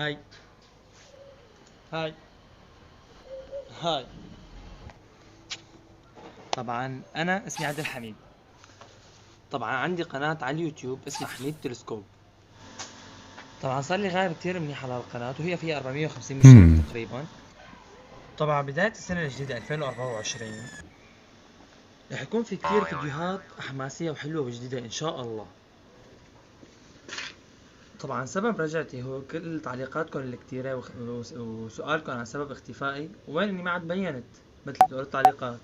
هاي هاي هاي. طبعا انا اسمي عبد الحميد. طبعا عندي قناة على اليوتيوب اسمها حميد تلسكوب. طبعا صار لي غايب كتير منيح على القناة، وهي فيها 450 مشترك تقريبا. طبعا بداية السنة الجديدة 2024 رح يكون في كتير فيديوهات حماسية وحلوة وجديدة ان شاء الله. طبعا سبب رجعتي هو كل تعليقاتكم الكتيرة وسؤالكم عن سبب اختفائي وين اني ما عاد بينت مثل تقول التعليقات.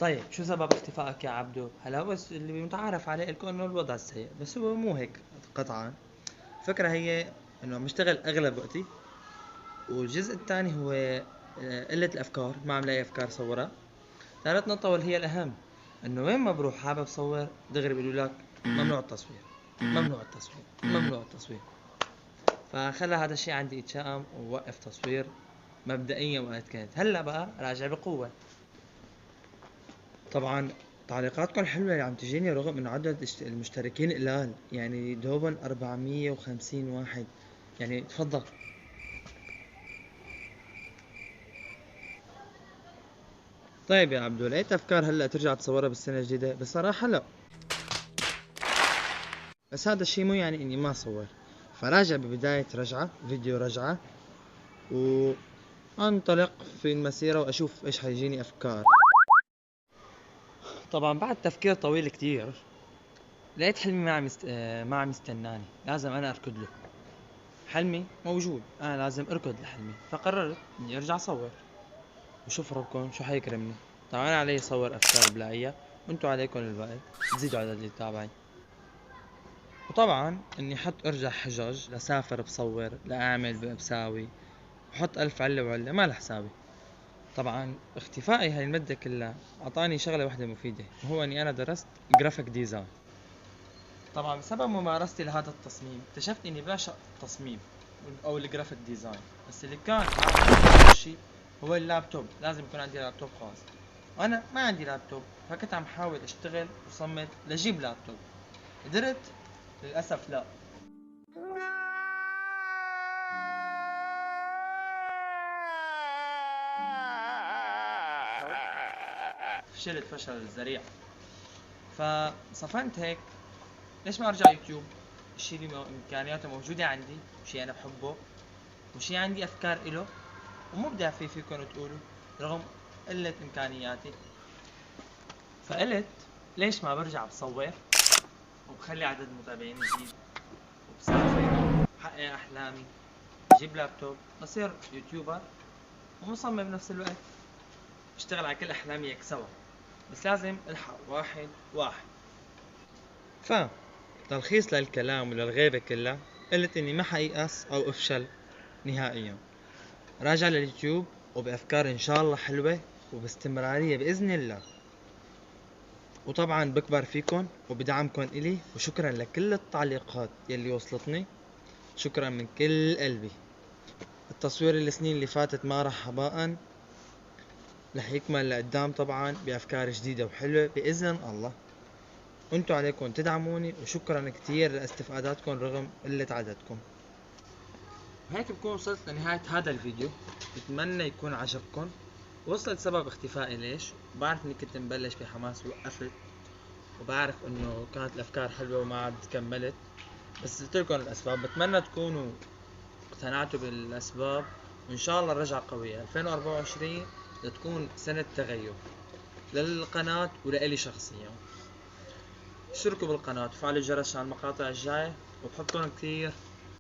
طيب شو سبب اختفائك يا عبدو؟ هلا هو اللي متعارف عليه لكم انه الوضع السيء، بس هو مو هيك قطعا. الفكرة هي انه عم بشتغل اغلب وقتي، والجزء الثاني هو قلة الافكار، ما عم لاقي افكار صورها. ثالث نقطة واللي هي الاهم، انه وين ما بروح حابب صور دغري بيقولوا لك ممنوع التصوير، ممنوع التصوير، ممنوع التصوير. فخلى هذا الشيء عندي يتشائم ووقف تصوير مبدئيا وقت كنت. هلا بقى راجع بقوة. طبعا تعليقاتكم الحلوة اللي عم تجيني رغم انه عدد المشتركين قلال، يعني دوبن 450 واحد، يعني تفضل. طيب يا عبدو، لقيت افكار هلا ترجع تصورها بالسنة الجديدة؟ بصراحة لا، بس هذا الشيء مو يعني اني ما صور. فراجع ببداية رجعة، فيديو رجعة، وانطلق في المسيرة واشوف ايش حيجيني افكار. طبعا بعد تفكير طويل كتير لقيت حلمي ما عم يستناني، لازم انا اركض له. حلمي موجود، انا لازم اركض لحلمي. فقررت اني ارجع اصور وشوف ربكم شو حيكرمني. طبعا انا علي اصور افكار بلاقيها، وانتو عليكم الباقي تزيدوا عدد اللي تابعي. وطبعا اني حط ارجع حجج لسافر بصور لاعمل بساوي، وحط الف علة وعلة ما لحسابي. طبعا اختفائي هاي المدة كلها اعطاني شغلة واحدة مفيدة، وهو اني انا درست جرافيك ديزاين. طبعا بسبب ممارستي لهذا التصميم اكتشفت اني بعشق التصميم او الجرافيك ديزاين، بس اللي كان عامل هذا الشيء هو اللابتوب. لازم يكون عندي لابتوب خاص، وانا ما عندي لابتوب. فكنت عم حاول اشتغل وصمت لاجيب لابتوب. قدرت؟ للاسف لا. فشلت فشل ذريع. فصفنت هيك، ليش ما ارجع يوتيوب؟ الشيء اللي امكانياته موجودة عندي، وشيء انا بحبه، وشيء عندي افكار إله ومبدع فيه فيكم تقولوا رغم قلة إمكانياتي. فقلت ليش ما برجع بصور وبخلي عدد متابعين يزيد، وبسافر بحقق أحلامي، بجيب لابتوب، بصير يوتيوبر ومصمم بنفس الوقت، بشتغل على كل أحلامي هيك سوا. بس لازم الحق واحد واحد. تلخيص للكلام وللغيبة كلها، قلت اني ما حيأس او افشل نهائيا. راجع لليوتيوب وبأفكار ان شاء الله حلوة وباستمرارية بإذن الله. وطبعا بكبر فيكن وبدعمكن إلي، وشكرا لكل التعليقات يلي وصلتني، شكرا من كل قلبي. التصوير السنين اللي فاتت ما راح هباء، رح يكمل لقدام طبعا بأفكار جديدة وحلوة بإذن الله. انتو عليكم تدعموني، وشكرا كتير لاستفاداتكم رغم قلة عددكم. هيك بكون وصلت لنهاية هذا الفيديو، بتمنى يكون عجبكم. وصلت سبب اختفائي ليش، بعرف اني كنت مبلش بحماس ووقفت، وبعرف انه كانت الافكار حلوة وما عاد كملت، بس قلت لكم الاسباب. بتمنى تكونوا اقتنعتوا بالاسباب، وان شاء الله الرجعة قوية. 2024 تكون سنة تغير للقناة ولإلي شخصيا. اشتركوا بالقناة وفعلوا الجرس عشان المقاطع الجاية، وبحبكم كثير.